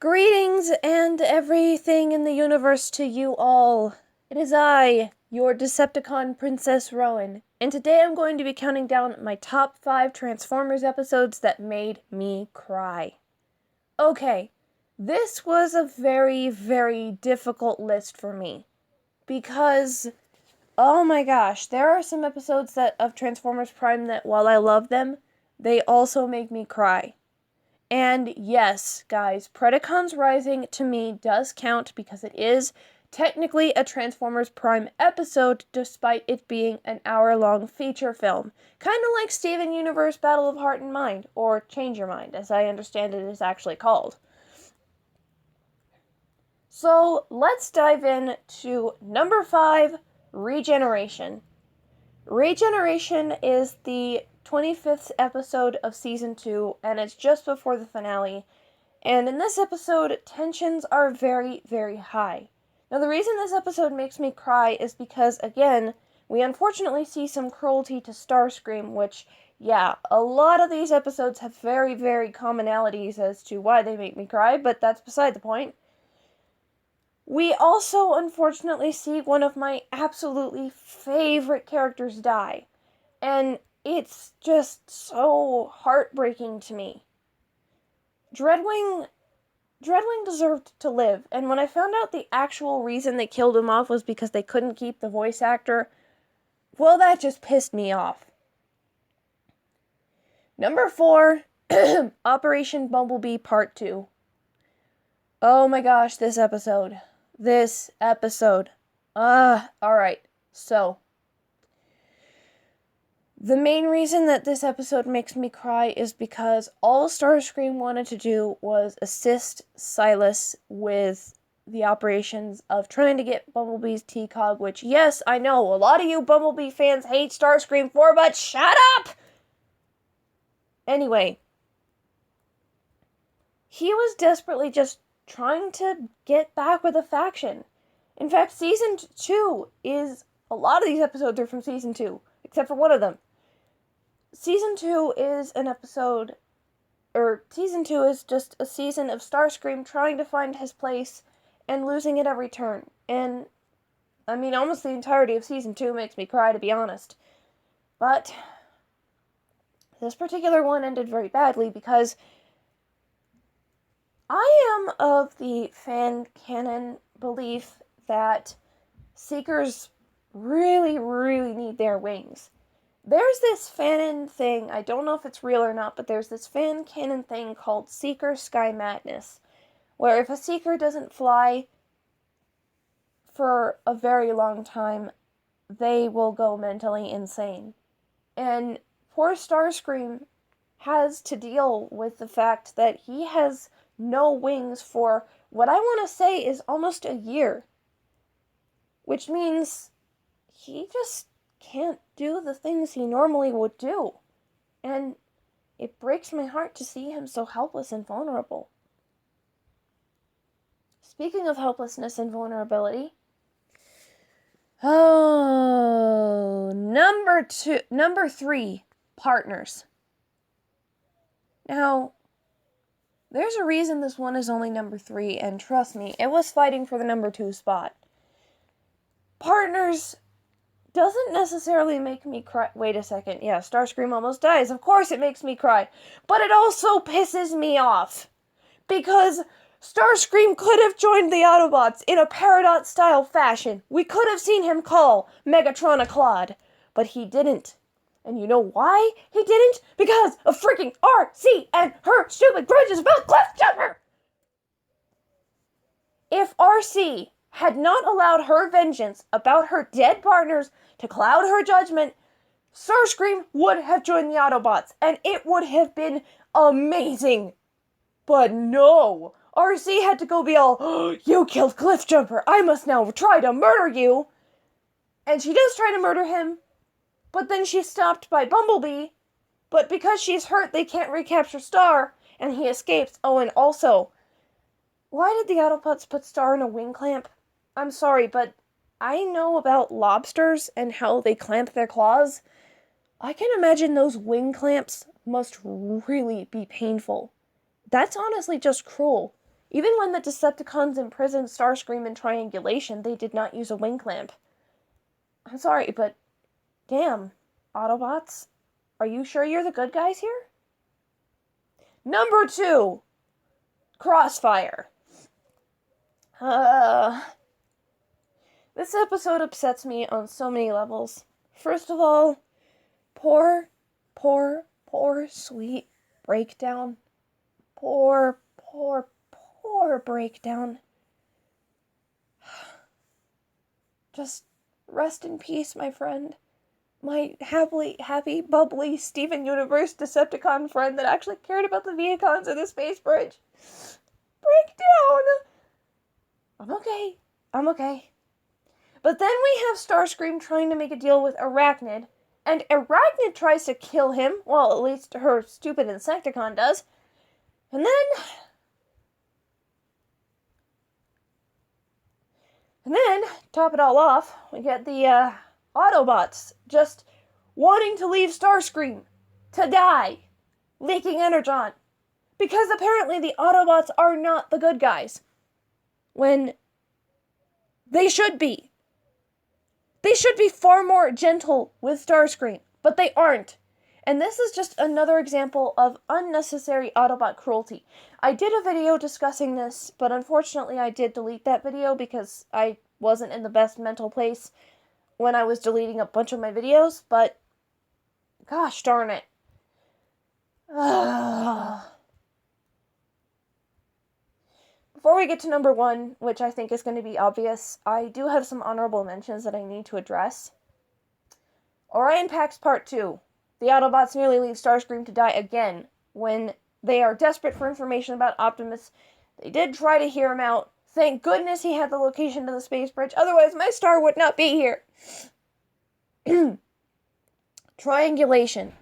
Greetings and everything in the universe to you all. It is I, your Decepticon Princess Rowan, and today I'm going to be counting down my top 5 Transformers episodes that made me cry. Okay, this was a very, very difficult list for me, because, oh my gosh, there are some episodes of Transformers Prime that, while I love them, they also make me cry. And yes, guys, Predacons Rising to me does count because it is technically a Transformers Prime episode despite it being an hour-long feature film. Kind of like Steven Universe Battle of Heart and Mind, or Change Your Mind, as I understand it is actually called. So let's dive in to number 5, Regeneration. Regeneration is the 25th episode of Season 2, and it's just before the finale. And in this episode, tensions are very, very high. Now, the reason this episode makes me cry is because, again, we unfortunately see some cruelty to Starscream, which, yeah, a lot of these episodes have very, very commonalities as to why they make me cry, but that's beside the point. We also, unfortunately, see one of my absolutely favorite characters die. And it's just so heartbreaking to me. Dreadwing deserved to live, and when I found out the actual reason they killed him off was because they couldn't keep the voice actor, well, that just pissed me off. Number 4, Operation Bumblebee Part 2. Oh my gosh, this episode. Alright, so. The main reason that this episode makes me cry is because all Starscream wanted to do was assist Silas with the operations of trying to get Bumblebee's T-Cog, which, yes, I know, a lot of you Bumblebee fans hate Starscream for, but shut up! Anyway, he was desperately just trying to get back with a faction. In fact, Season 2 is... A lot of these episodes are from Season 2, except for one of them. Season 2 is Season 2 is just a season of Starscream trying to find his place and losing at every turn. And, I mean, almost the entirety of Season 2 makes me cry, to be honest. But this particular one ended very badly because I am of the fan canon belief that Seekers really, really need their wings. There's this fanon thing, I don't know if it's real or not, but there's this fan canon thing called Seeker Sky Madness, where if a Seeker doesn't fly for a very long time, they will go mentally insane. And poor Starscream has to deal with the fact that he has no wings for what I want to say is almost a year. Which means he just can't do the things he normally would do. And it breaks my heart to see him so helpless and vulnerable. Speaking of helplessness and vulnerability, number 3, Partners. Now, there's a reason this one is only number 3, and trust me, it was fighting for the number 2 spot. Partners doesn't necessarily make me cry. Wait a second. Yeah, Starscream almost dies. Of course it makes me cry. But it also pisses me off. Because Starscream could have joined the Autobots in a Peridot-style fashion. We could have seen him call Megatron a Clod. But he didn't. And you know why he didn't? Because of freaking RC and her stupid grudges about Cliffjumper! If RC had not allowed her vengeance about her dead partners to cloud her judgment, Starscream would have joined the Autobots, and it would have been amazing. But no, RC had to go be all, oh, you killed Cliffjumper, I must now try to murder you. And she does try to murder him, but then she's stopped by Bumblebee, but because she's hurt, they can't recapture Star, and he escapes. Oh, and also, why did the Autobots put Star in a wing clamp? I'm sorry, but I know about lobsters and how they clamp their claws. I can imagine those wing clamps must really be painful. That's honestly just cruel. Even when the Decepticons imprisoned Starscream in Triangulation, they did not use a wing clamp. I'm sorry, but damn, Autobots, are you sure you're the good guys here? Number 2, Crossfire. This episode upsets me on so many levels. First of all, poor, sweet Breakdown. Poor Breakdown. Just rest in peace, my friend. My happy, bubbly Steven Universe Decepticon friend that actually cared about the Vehicons in the space bridge. Breakdown! I'm okay. But then we have Starscream trying to make a deal with Arachnid, and Arachnid tries to kill him, well, at least her stupid Insecticon does, and then, top it all off, we get the, Autobots just wanting to leave Starscream to die, leaking Energon, because apparently the Autobots are not the good guys, when they should be. They should be far more gentle with Starscream, but they aren't. And this is just another example of unnecessary Autobot cruelty. I did a video discussing this, but unfortunately I did delete that video because I wasn't in the best mental place when I was deleting a bunch of my videos, but gosh darn it. Before we get to number 1, which I think is going to be obvious, I do have some honorable mentions that I need to address. Orion Pax Part 2. The Autobots nearly leave Starscream to die again when they are desperate for information about Optimus. They did try to hear him out. Thank goodness he had the location to the space bridge, otherwise my star would not be here. Triangulation.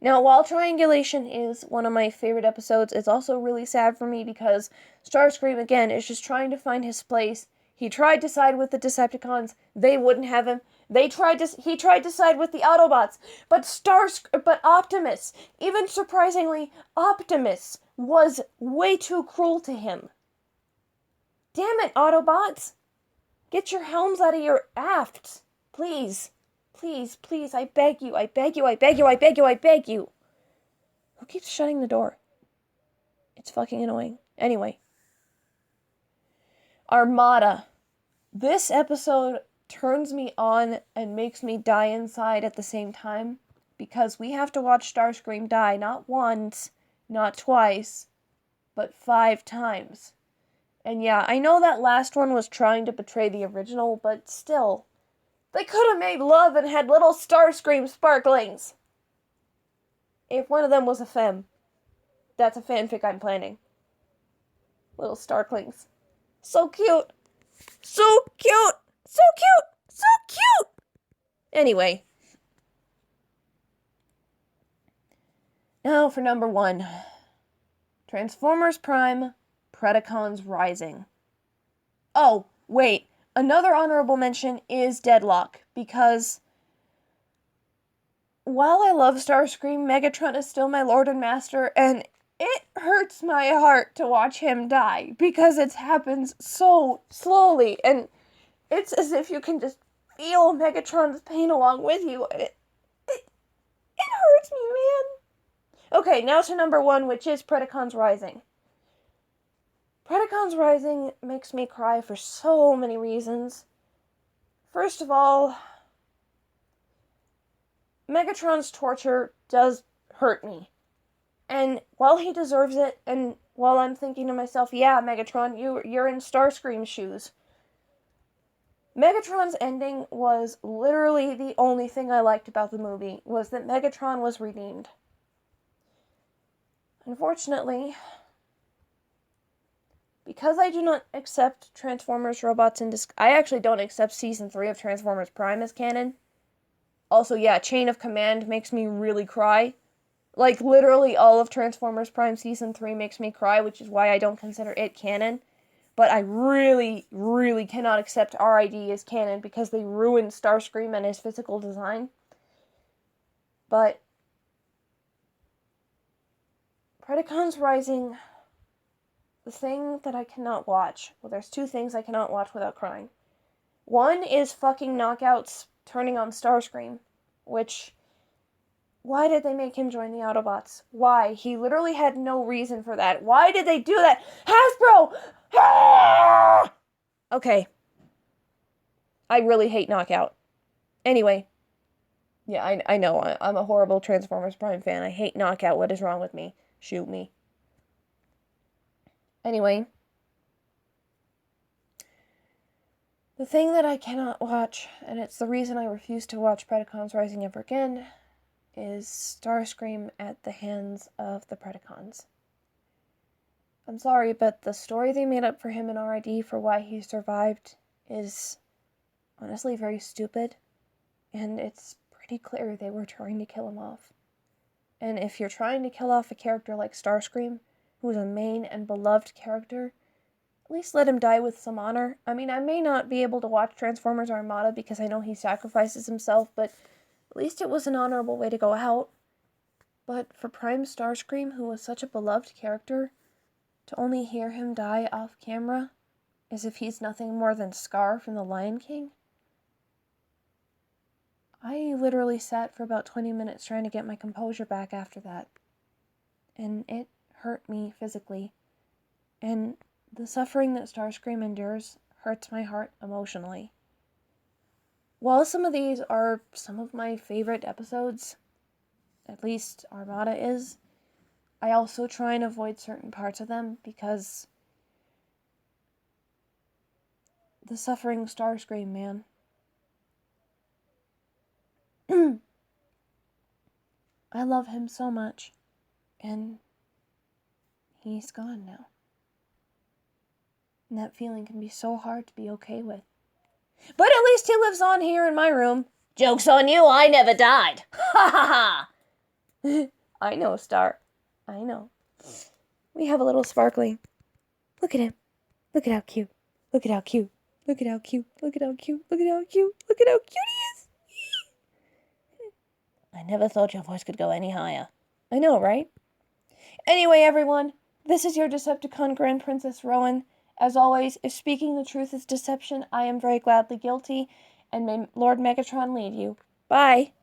Now, while Triangulation is one of my favorite episodes, it's also really sad for me because Starscream, again, is just trying to find his place. He tried to side with the Decepticons. They wouldn't have him. He tried to side with the Autobots. But Optimus, even surprisingly, Optimus was way too cruel to him. Damn it, Autobots. Get your helms out of your afts. Please. Please, I beg you. Who keeps shutting the door? It's fucking annoying. Anyway. Armada. This episode turns me on and makes me die inside at the same time, because we have to watch Starscream die not once, not twice, but 5 times. And yeah, I know that last one was trying to betray the original, but still. They could have made love and had little Starscream sparklings. If one of them was a femme. That's a fanfic I'm planning. Little Starklings. So cute. Anyway. Now for number 1. Transformers Prime, Predacons Rising. Oh, wait. Another honorable mention is Deadlock, because while I love Starscream, Megatron is still my lord and master, and it hurts my heart to watch him die, because it happens so slowly, and it's as if you can just feel Megatron's pain along with you. It hurts me, man. Okay, now to number 1, which is Predacons Rising. Predacons Rising makes me cry for so many reasons. First of all, Megatron's torture does hurt me. And while he deserves it, and while I'm thinking to myself, yeah, Megatron, you're in Starscream's shoes, Megatron's ending was literally the only thing I liked about the movie, was that Megatron was redeemed. Unfortunately, because I do not accept Transformers Robots in Disguise, I actually don't accept Season 3 of Transformers Prime as canon. Also, yeah, Chain of Command makes me really cry. Like, literally all of Transformers Prime Season 3 makes me cry, which is why I don't consider it canon. But I really, really cannot accept RID as canon because they ruined Starscream and his physical design. But Predacons Rising the thing that I cannot watch, well, there's two things I cannot watch without crying. One is fucking Knockouts turning on Starscream, which, why did they make him join the Autobots? Why? He literally had no reason for that. Why did they do that? Hasbro! Ah! Okay. I really hate Knockout. Anyway. Yeah, I know. I'm a horrible Transformers Prime fan. I hate Knockout. What is wrong with me? Shoot me. Anyway. The thing that I cannot watch, and it's the reason I refuse to watch Predacons Rising ever again, is Starscream at the hands of the Predacons. I'm sorry, but the story they made up for him in R.I.D. for why he survived is honestly very stupid, and it's pretty clear they were trying to kill him off. And if you're trying to kill off a character like Starscream, who is a main and beloved character, at least let him die with some honor. I mean, I may not be able to watch Transformers Armada because I know he sacrifices himself, but at least it was an honorable way to go out. But for Prime Starscream, who was such a beloved character, to only hear him die off camera, as if he's nothing more than Scar from The Lion King, I literally sat for about 20 minutes trying to get my composure back after that. And it hurt me physically. And the suffering that Starscream endures hurts my heart emotionally. While some of these are some of my favorite episodes, at least Armada is, I also try and avoid certain parts of them because the suffering Starscream, man. I love him so much, and he's gone now. And that feeling can be so hard to be okay with. But at least he lives on here in my room. Joke's on you, I never died. Ha ha ha. I know, Star. I know. We have a little sparkling. Look at him. Look at how cute. Look at how cute. Look at how cute. Look at how cute. Look at how cute. Look at how cute he is. I never thought your voice could go any higher. I know, right? Anyway, everyone, this is your Decepticon Grand Princess Rowan. As always, if speaking the truth is deception, I am very gladly guilty, and may Lord Megatron lead you. Bye!